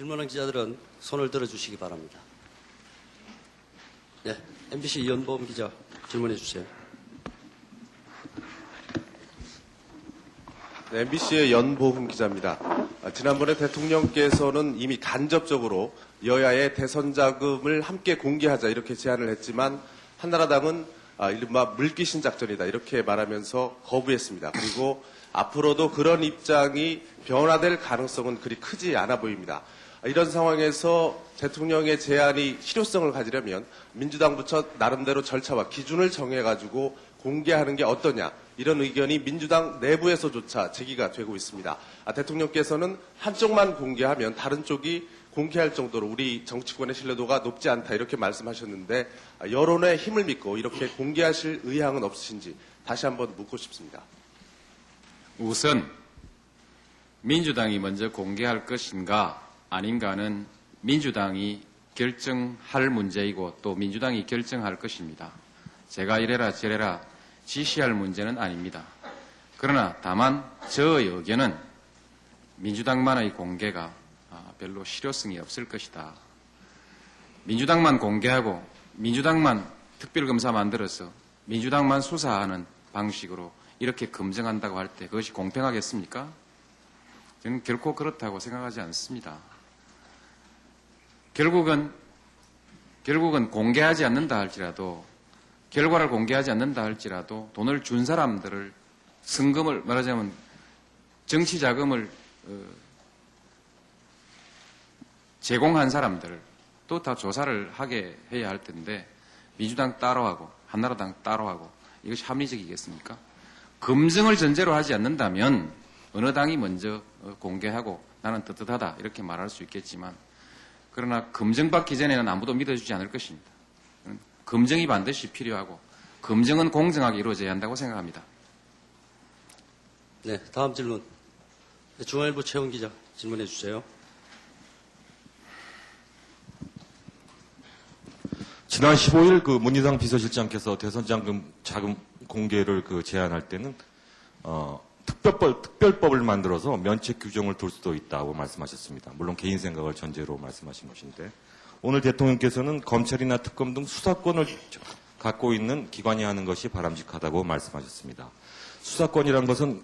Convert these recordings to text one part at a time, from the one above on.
질문한 기자들은 손을 들어주시기 바랍니다. 네, MBC 이연보험 기자 질문해 주세요. 네, MBC의 연보훈 기자입니다. 지난번에 대통령께서는 이미 간접적으로 여야의 대선 자금을 함께 공개하자 이렇게 제안을 했지만 한나라당은 이른바 물귀신 작전이다 이렇게 말하면서 거부했습니다. 그리고 앞으로도 그런 입장이 변화될 가능성은 그리 크지 않아 보입니다. 이런 상황에서 대통령의 제안이 실효성을 가지려면 민주당부터 나름대로 절차와 기준을 정해가지고 공개하는 게 어떠냐 이런 의견이 민주당 내부에서조차 제기가 되고 있습니다. 대통령께서는 한쪽만 공개하면 다른 쪽이 공개할 정도로 우리 정치권의 신뢰도가 높지 않다 이렇게 말씀하셨는데 여론의 힘을 믿고 이렇게 공개하실 의향은 없으신지 다시 한번 묻고 싶습니다. 우선 민주당이 먼저 공개할 것인가 아닌가는 민주당이 결정할 문제이고 또 민주당이 결정할 것입니다. 제가 이래라 저래라 지시할 문제는 아닙니다. 그러나 다만 저의 의견은 민주당만의 공개가 별로 실효성이 없을 것이다. 민주당만 공개하고 민주당만 특별검사 만들어서 민주당만 수사하는 방식으로 이렇게 검증한다고 할 때 그것이 공평하겠습니까? 저는 결코 그렇다고 생각하지 않습니다. 결국은 공개하지 않는다 할지라도 결과를 공개하지 않는다 할지라도 돈을 준 사람들을 성금을 말하자면 정치 자금을 제공한 사람들을 또 다 조사를 하게 해야 할 텐데 민주당 따로 하고 한나라당 따로 하고 이것이 합리적이겠습니까? 검증을 전제로 하지 않는다면 어느 당이 먼저 공개하고 나는 떳떳하다 이렇게 말할 수 있겠지만 그러나 검증받기 전에는 아무도 믿어주지 않을 것입니다. 검증이 반드시 필요하고 검증은 공정하게 이루어져야 한다고 생각합니다. 네, 다음 질문. 중앙일보 최훈 기자 질문해 주세요. 지난 15일 문희상 비서실장께서 대선 자금 공개를 제안할 때는 특별법을 만들어서 면책 규정을 둘 수도 있다고 말씀하셨습니다. 물론 개인 생각을 전제로 말씀하신 것인데 오늘 대통령께서는 검찰이나 특검 등 수사권을 갖고 있는 기관이 하는 것이 바람직하다고 말씀하셨습니다. 수사권이란 것은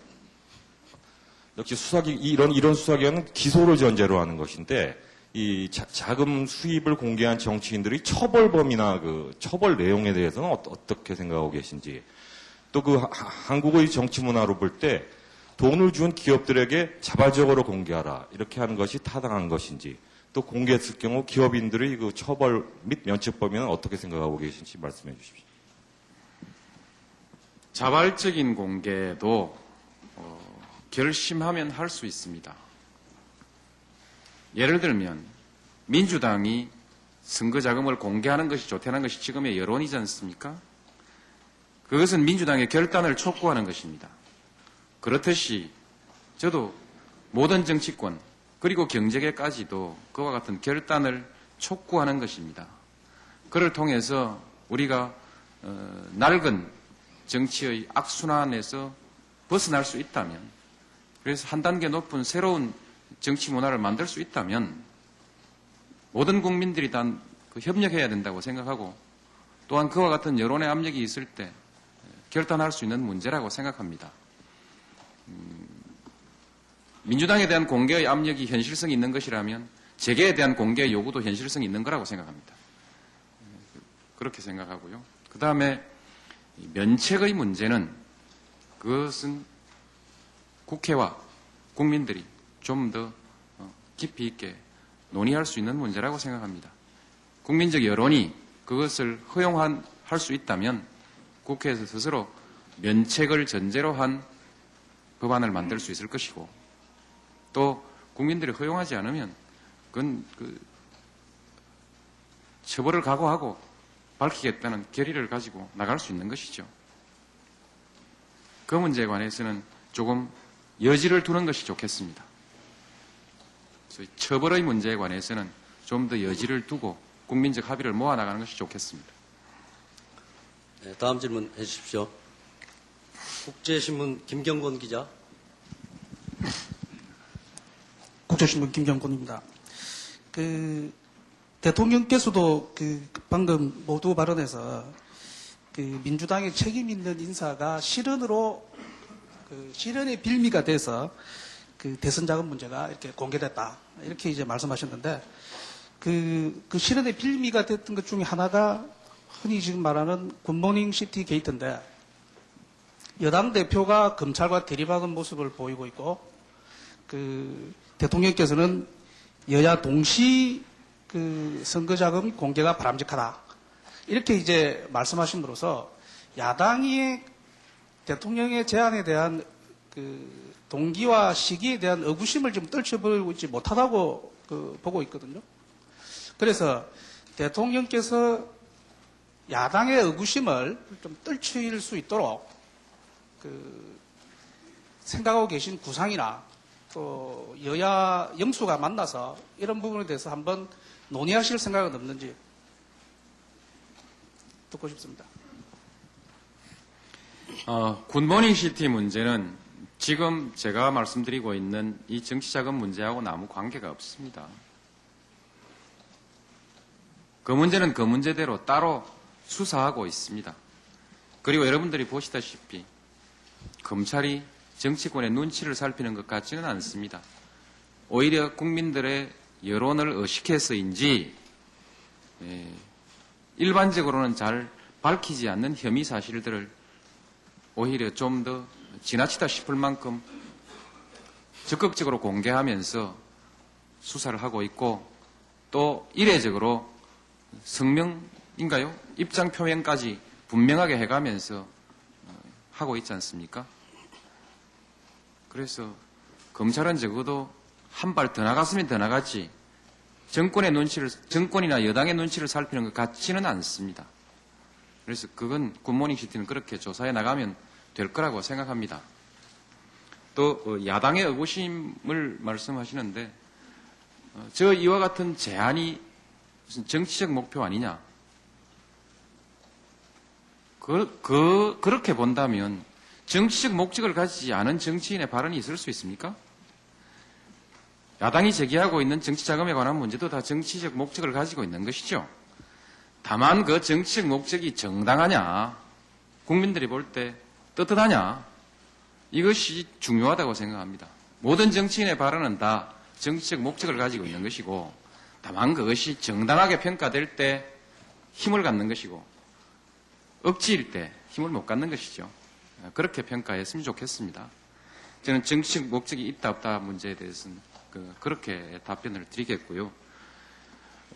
역시 이런 수사기관은 기소를 전제로 하는 것인데 이 자금 수입을 공개한 정치인들의 처벌범이나 처벌 내용에 대해서는 어떻게 생각하고 계신지 또 한국의 정치 문화로 볼 때 돈을 준 기업들에게 자발적으로 공개하라 이렇게 하는 것이 타당한 것인지 또 공개했을 경우 기업인들의 처벌 및 면책 범위는 어떻게 생각하고 계신지 말씀해 주십시오. 자발적인 공개도 결심하면 할 수 있습니다. 예를 들면 민주당이 선거자금을 공개하는 것이 좋다는 것이 지금의 여론이지 않습니까? 그것은 민주당의 결단을 촉구하는 것입니다. 그렇듯이 저도 모든 정치권 그리고 경제계까지도 그와 같은 결단을 촉구하는 것입니다. 그를 통해서 우리가 낡은 정치의 악순환에서 벗어날 수 있다면 그래서 한 단계 높은 새로운 정치 문화를 만들 수 있다면 모든 국민들이 다 협력해야 된다고 생각하고 또한 그와 같은 여론의 압력이 있을 때 결단할 수 있는 문제라고 생각합니다. 민주당에 대한 공개의 압력이 현실성이 있는 것이라면 재계에 대한 공개의 요구도 현실성이 있는 거라고 생각합니다. 그렇게 생각하고요. 그 다음에 면책의 문제는 그것은 국회와 국민들이 좀 더 깊이 있게 논의할 수 있는 문제라고 생각합니다. 국민적 여론이 그것을 허용할 수 있다면 국회에서 스스로 면책을 전제로 한 법안을 만들 수 있을 것이고 또 국민들이 허용하지 않으면 그건 처벌을 각오하고 밝히겠다는 결의를 가지고 나갈 수 있는 것이죠. 그 문제에 관해서는 조금 여지를 두는 것이 좋겠습니다. 그래서 처벌의 문제에 관해서는 좀 더 여지를 두고 국민적 합의를 모아나가는 것이 좋겠습니다. 네, 다음 질문 해주십시오. 국제신문 김경곤 기자. 국제신문 김경곤입니다. 그 대통령께서도 방금 모두 발언에서 민주당의 책임 있는 인사가 실언으로 실언의 빌미가 돼서 대선 자금 문제가 이렇게 공개됐다 이렇게 이제 말씀하셨는데 그 실언의 빌미가 됐던 것 중에 하나가 흔히 지금 말하는 굿모닝 시티 게이트인데 여당 대표가 검찰과 대립하는 모습을 보이고 있고 대통령께서는 여야 동시 선거자금 공개가 바람직하다. 이렇게 이제 말씀하심으로써 야당이 대통령의 제안에 대한 동기와 시기에 대한 의구심을 지금 떨쳐버리고 있지 못하다고 보고 있거든요. 그래서 대통령께서 야당의 의구심을 좀 떨칠 수 있도록 생각하고 계신 구상이나 또 여야 영수가 만나서 이런 부분에 대해서 한번 논의하실 생각은 없는지 듣고 싶습니다. 굿모닝 시티 문제는 지금 제가 말씀드리고 있는 이 정치자금 문제하고는 아무 관계가 없습니다. 그 문제는 그 문제대로 따로 수사하고 있습니다. 그리고 여러분들이 보시다시피 검찰이 정치권의 눈치를 살피는 것 같지는 않습니다. 오히려 국민들의 여론을 의식해서인지 일반적으로는 잘 밝히지 않는 혐의 사실들을 오히려 좀 더 지나치다 싶을 만큼 적극적으로 공개하면서 수사를 하고 있고 또 이례적으로 성명인가요? 입장 표명까지 분명하게 해가면서 하고 있지 않습니까? 그래서 검찰은 적어도 한 발 더 나갔으면 더 나갔지 정권이나 여당의 눈치를 살피는 것 같지는 않습니다. 그래서 그건 굿모닝 시티는 그렇게 조사해 나가면 될 거라고 생각합니다. 또 야당의 의구심을 말씀하시는데 저 이와 같은 제안이 무슨 정치적 목표 아니냐? 그렇게 본다면 정치적 목적을 가지지 않은 정치인의 발언이 있을 수 있습니까? 야당이 제기하고 있는 정치자금에 관한 문제도 다 정치적 목적을 가지고 있는 것이죠. 다만 그 정치적 목적이 정당하냐, 국민들이 볼 때 떳떳하냐, 이것이 중요하다고 생각합니다. 모든 정치인의 발언은 다 정치적 목적을 가지고 있는 것이고 다만 그것이 정당하게 평가될 때 힘을 갖는 것이고 억지일 때 힘을 못 갖는 것이죠. 그렇게 평가했으면 좋겠습니다. 저는 정치적 목적이 있다 없다 문제에 대해서는 그렇게 답변을 드리겠고요.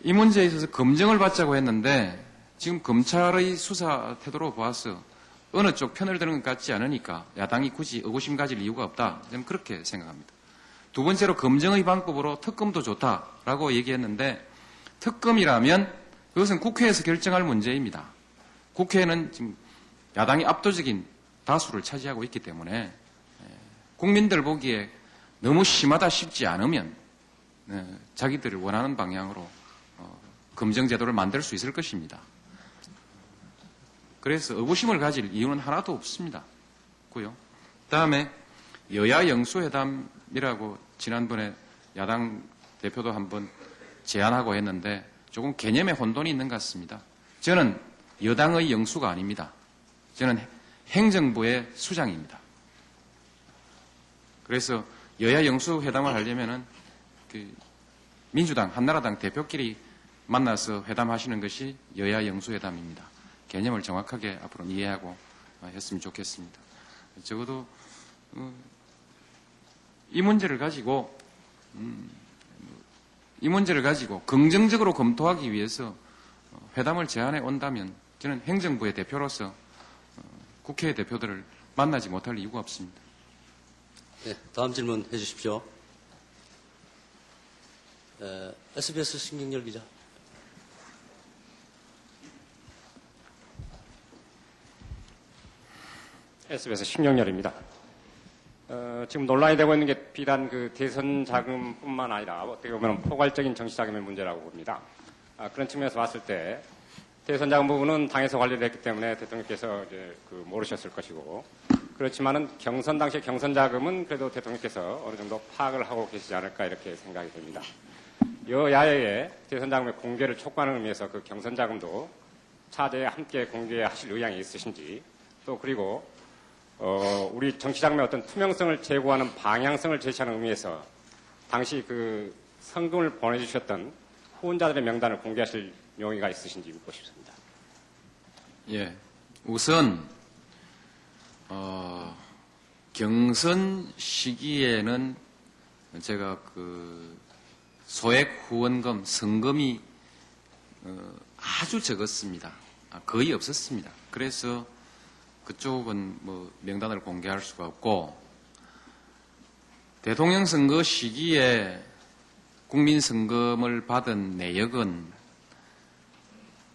이 문제에 있어서 검증을 받자고 했는데 지금 검찰의 수사 태도로 보아서 어느 쪽 편을 드는 것 같지 않으니까 야당이 굳이 의구심 가질 이유가 없다. 저는 그렇게 생각합니다. 두 번째로 검증의 방법으로 특검도 좋다라고 얘기했는데 특검이라면 그것은 국회에서 결정할 문제입니다. 국회는 지금 야당이 압도적인 다수를 차지하고 있기 때문에 국민들 보기에 너무 심하다 싶지 않으면 자기들이 원하는 방향으로 검증 제도를 만들 수 있을 것입니다. 그래서 의구심을 가질 이유는 하나도 없습니다. 다음에 여야 영수회담이라고 지난번에 야당 대표도 한번 제안하고 했는데 조금 개념에 혼돈이 있는 것 같습니다. 저는 여당의 영수가 아닙니다. 저는 행정부의 수장입니다. 그래서 여야 영수회담을 하려면은 민주당, 한나라당 대표끼리 만나서 회담하시는 것이 여야 영수회담입니다. 개념을 정확하게 앞으로 이해하고 했으면 좋겠습니다. 적어도 이 문제를 가지고 긍정적으로 검토하기 위해서 회담을 제안해 온다면 저는 행정부의 대표로서 국회의 대표들을 만나지 못할 이유가 없습니다. 네, 다음 질문 해주십시오. SBS 신경열 기자. SBS 신경열입니다. 지금 논란이 되고 있는 게 비단 대선 자금뿐만 아니라 어떻게 보면 포괄적인 정치 자금의 문제라고 봅니다. 그런 측면에서 봤을 때 대선 자금 부분은 당에서 관리를 했기 때문에 대통령께서 이제 모르셨을 것이고 그렇지만은 경선 당시에 경선 자금은 그래도 대통령께서 어느 정도 파악을 하고 계시지 않을까 이렇게 생각이 됩니다. 여야의 대선 자금의 공개를 촉구하는 의미에서 그 경선 자금도 차제에 함께 공개하실 의향이 있으신지, 또 그리고 우리 정치 자금의 어떤 투명성을 제고하는 방향성을 제시하는 의미에서 당시 그 성금을 보내주셨던 후원자들의 명단을 공개하실 용의가 있으신지 묻고 싶습니다. 예, 우선 경선 시기에는 제가 그 소액 후원금, 성금이 아주 적었습니다. 거의 없었습니다. 그래서 그쪽은 뭐 명단을 공개할 수가 없고, 대통령 선거 시기에 국민 성금을 받은 내역은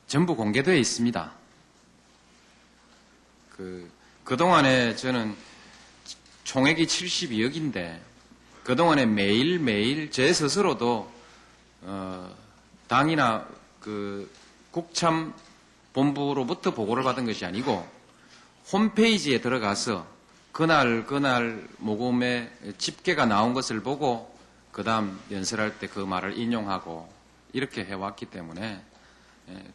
전부 공개되어 있습니다. 그동안에 저는 총액이 72억인데 그동안에 매일매일 제 스스로도 당이나 그 국참 본부로부터 보고를 받은 것이 아니고 홈페이지에 들어가서 그날 모금의 집계가 나온 것을 보고 그 다음 연설할 때 그 말을 인용하고 이렇게 해왔기 때문에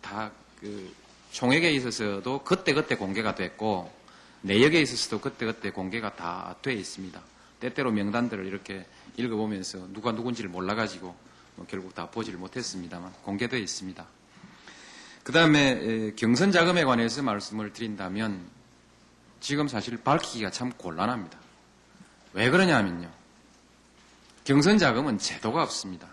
다 그 총액에 있어서도 그때그때 공개가 됐고 내역에 있어서도 그때그때 공개가 다 돼 있습니다. 때때로 명단들을 이렇게 읽어보면서 누가 누군지를 몰라가지고 결국 다 보지를 못했습니다만 공개되어 있습니다. 그 다음에 경선 자금에 관해서 말씀을 드린다면 지금 사실 밝히기가 참 곤란합니다. 왜 그러냐면요. 경선 자금은 제도가 없습니다.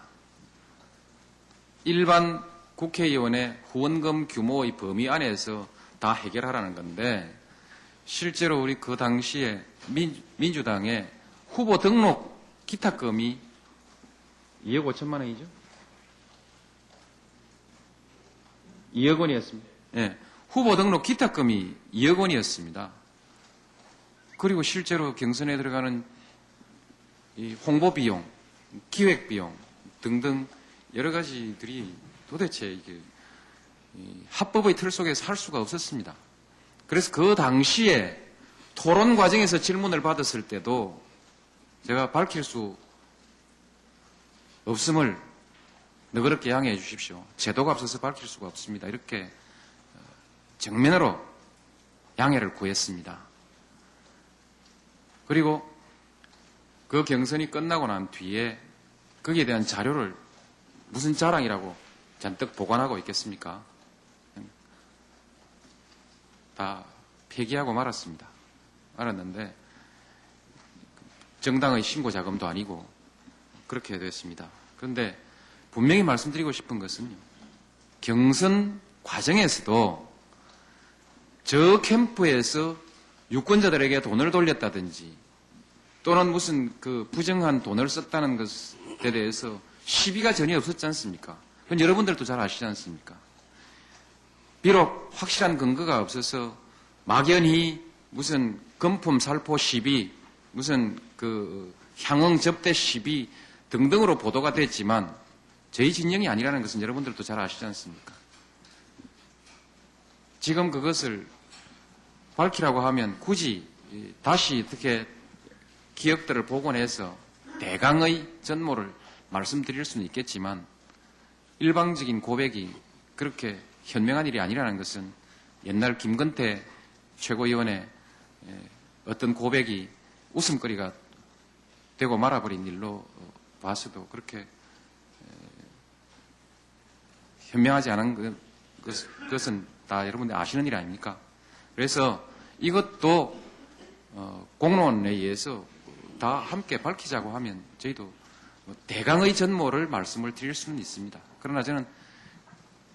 일반 국회의원의 후원금 규모의 범위 안에서 다 해결하라는 건데 실제로 우리 그 당시에 민주당의 후보 등록 기탁금이 2억 5천만 원이죠? 2억 원이었습니다. 예, 후보 등록 기탁금이 2억 원이었습니다. 그리고 실제로 경선에 들어가는 이 홍보 비용, 기획 비용 등등 여러 가지들이 도대체 이게 합법의 틀 속에서 할 수가 없었습니다. 그래서 그 당시에 토론 과정에서 질문을 받았을 때도 제가 밝힐 수 없음을 너그럽게 양해해 주십시오. 제도가 없어서 밝힐 수가 없습니다. 이렇게 정면으로 양해를 구했습니다. 그리고 그 경선이 끝나고 난 뒤에 거기에 대한 자료를 무슨 자랑이라고 잔뜩 보관하고 있겠습니까? 다 폐기하고 말았는데 정당의 신고 자금도 아니고 그렇게 됐습니다. 그런데 분명히 말씀드리고 싶은 것은요. 경선 과정에서도 저 캠프에서 유권자들에게 돈을 돌렸다든지 또는 무슨 그 부정한 돈을 썼다는 것에 대해서 시비가 전혀 없었지 않습니까? 그건 여러분들도 잘 아시지 않습니까? 비록 확실한 근거가 없어서 막연히 무슨 금품 살포 시비, 무슨 그 향응 접대 시비 등등으로 보도가 됐지만 저희 진영이 아니라는 것은 여러분들도 잘 아시지 않습니까? 지금 그것을 밝히라고 하면 굳이 다시 어떻게 기억들을 복원해서 대강의 전모를 말씀드릴 수는 있겠지만 일방적인 고백이 그렇게 현명한 일이 아니라는 것은 옛날 김건태 최고위원의 어떤 고백이 웃음거리가 되고 말아버린 일로 봐서도 그렇게 현명하지 않은 것은 다 여러분들 아시는 일 아닙니까? 그래서 이것도 공론에 의해서 다 함께 밝히자고 하면 저희도 대강의 전모를 말씀을 드릴 수는 있습니다. 그러나 저는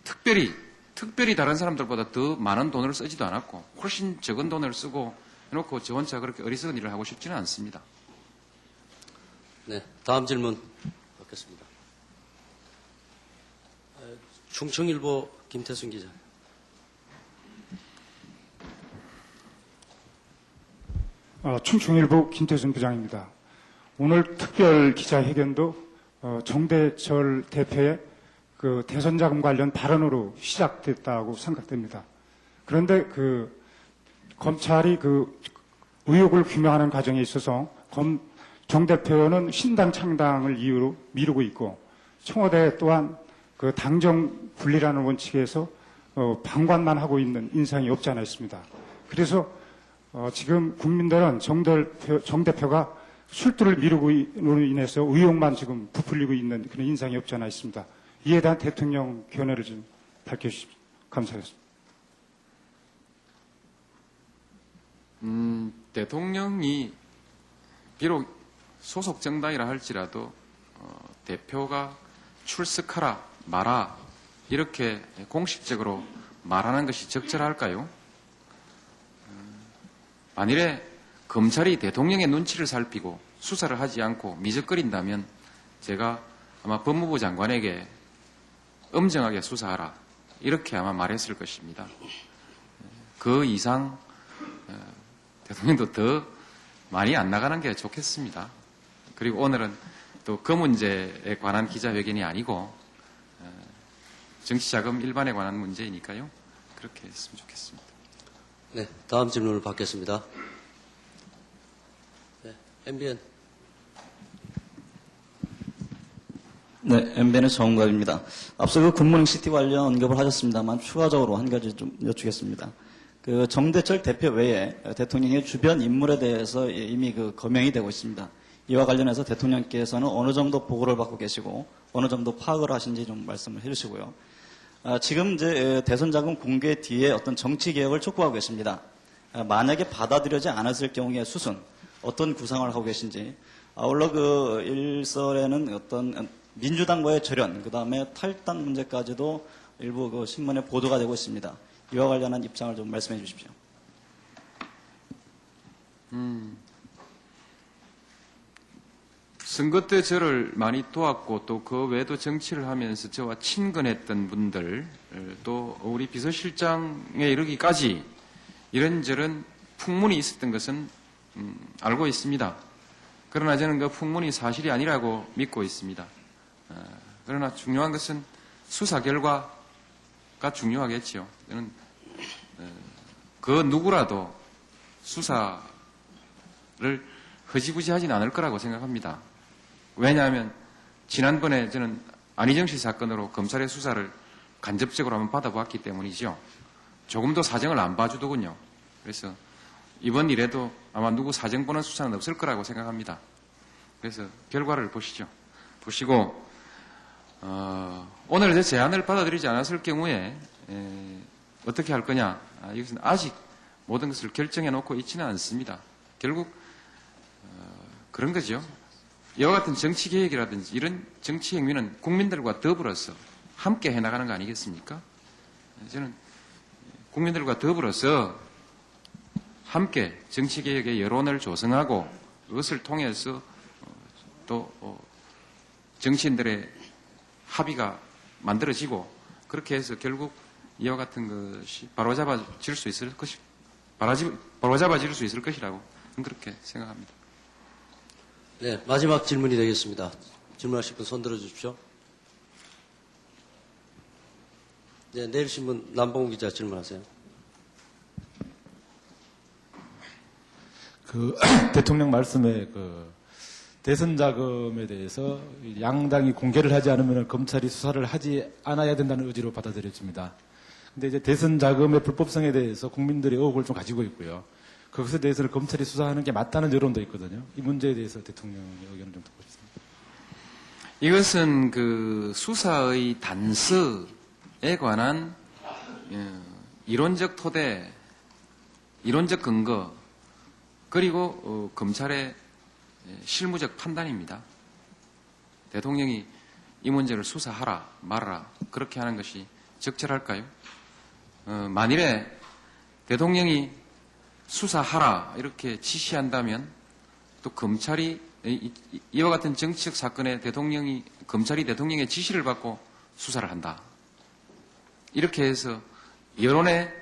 특별히 다른 사람들보다 더 많은 돈을 쓰지도 않았고 훨씬 적은 돈을 쓰고 해놓고 저 혼자 그렇게 어리석은 일을 하고 싶지는 않습니다. 네, 다음 질문 받겠습니다. 충청일보 김태순 기자. 충청일보 김태순 부장입니다. 오늘 특별 기자회견도 정대철 대표의 그 대선 자금 관련 발언으로 시작됐다고 생각됩니다. 그런데 그 검찰이 그 의혹을 규명하는 과정에 있어서 정 대표는 신당 창당을 이유로 미루고 있고 청와대 또한 그 당정 분리라는 원칙에서 방관만 하고 있는 인상이 없지 않아 있습니다. 그래서 지금 국민들은 정 대표가 술도를 미루고 인해서 의혹만 지금 부풀리고 있는 그런 인상이 없지 않아 있습니다. 이에 대한 대통령 견해를 좀 밝혀주십시오. 감사하겠습니다. 대통령이 비록 소속 정당이라 할지라도 대표가 출석하라 마라 이렇게 공식적으로 말하는 것이 적절할까요? 만일에 검찰이 대통령의 눈치를 살피고 수사를 하지 않고 미적거린다면 제가 아마 법무부 장관에게 엄정하게 수사하라 이렇게 아마 말했을 것입니다. 그 이상 대통령도 더 많이 안 나가는 게 좋겠습니다. 그리고 오늘은 또 그 문제에 관한 기자회견이 아니고 정치자금 일반에 관한 문제이니까요. 그렇게 했으면 좋겠습니다. 네, 다음 질문을 받겠습니다. 네, MBN. 네, MBN의 정은갑입니다. 앞서 그 굿모닝 시티 관련 언급을 하셨습니다만 추가적으로 한 가지 좀 여쭙겠습니다. 그 정대철 대표 외에 대통령의 주변 인물에 대해서 이미 그 거명이 되고 있습니다. 이와 관련해서 대통령께서는 어느 정도 보고를 받고 계시고 어느 정도 파악을 하신지 좀 말씀을 해주시고요. 지금 이제 대선 자금 공개 뒤에 어떤 정치 개혁을 촉구하고 계십니다. 만약에 받아들여지 않았을 경우의 수순 어떤 구상을 하고 계신지 아울러 그 일설에는 어떤 민주당과의 절연 그다음에 탈당 문제까지도 일부 그 신문에 보도가 되고 있습니다. 이와 관련한 입장을 좀 말씀해 주십시오. 선거 때 저를 많이 도왔고 또 그 외에도 정치를 하면서 저와 친근했던 분들 또 우리 비서실장에 이르기까지 이런저런 풍문이 있었던 것은 알고 있습니다. 그러나 저는 그 풍문이 사실이 아니라고 믿고 있습니다. 그러나 중요한 것은 수사 결과가 중요하겠지요. 저는 그 누구라도 수사를 허지부지하지는 않을 거라고 생각합니다. 왜냐하면 지난번에 저는 안희정 씨 사건으로 검찰의 수사를 간접적으로 한번 받아봤기 때문이죠. 조금도 사정을 안 봐주더군요. 그래서 이번 일에도 아마 누구 사정 보는 수사는 없을 거라고 생각합니다. 그래서 결과를 보시죠. 보시고 오늘 제 제안을 받아들이지 않았을 경우에 어떻게 할 거냐. 이것은 아직 모든 것을 결정해 놓고 있지는 않습니다. 결국 그런 거죠. 이와 같은 정치개혁이라든지 이런 정치행위는 국민들과 더불어서 함께 해나가는 거 아니겠습니까? 저는 국민들과 더불어서 함께 정치개혁의 여론을 조성하고 그것을 통해서 또 정치인들의 합의가 만들어지고 그렇게 해서 결국 이와 같은 것이 바로잡아질 수 있을 것이라고 그렇게 생각합니다. 네, 마지막 질문이 되겠습니다. 질문하실 분 손 들어주십시오. 네, 내일신문 남봉훈 기자 질문하세요. 그 대통령 말씀에 그 대선 자금에 대해서 양당이 공개를 하지 않으면 검찰이 수사를 하지 않아야 된다는 의지로 받아들여집니다. 근데 이제 대선 자금의 불법성에 대해서 국민들의 의혹을 좀 가지고 있고요. 그것에 대해서는 검찰이 수사하는 게 맞다는 여론도 있거든요. 이 문제에 대해서 대통령의 의견을 좀 듣고 싶습니다. 이것은 그 수사의 단서에 관한 이론적 토대, 이론적 근거, 그리고 검찰의 실무적 판단입니다. 대통령이 이 문제를 수사하라 말아라 그렇게 하는 것이 적절할까요? 만일에 대통령이 수사하라 이렇게 지시한다면 또 검찰이 이와 같은 정치적 사건에 검찰이 대통령의 지시를 받고 수사를 한다. 이렇게 해서 여론의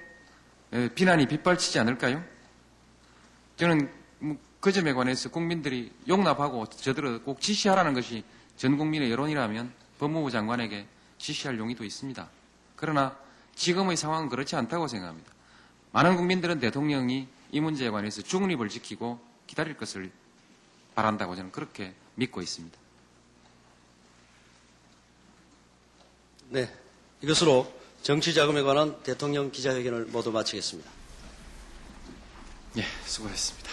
비난이 빗발치지 않을까요? 저는 그 점에 관해서 국민들이 용납하고 저들을 꼭 지시하라는 것이 전 국민의 여론이라면 법무부 장관에게 지시할 용의도 있습니다. 그러나 지금의 상황은 그렇지 않다고 생각합니다. 많은 국민들은 대통령이 이 문제에 관해서 중립을 지키고 기다릴 것을 바란다고 저는 그렇게 믿고 있습니다. 네, 이것으로 정치자금에 관한 대통령 기자회견을 모두 마치겠습니다. 예, 수고하셨습니다.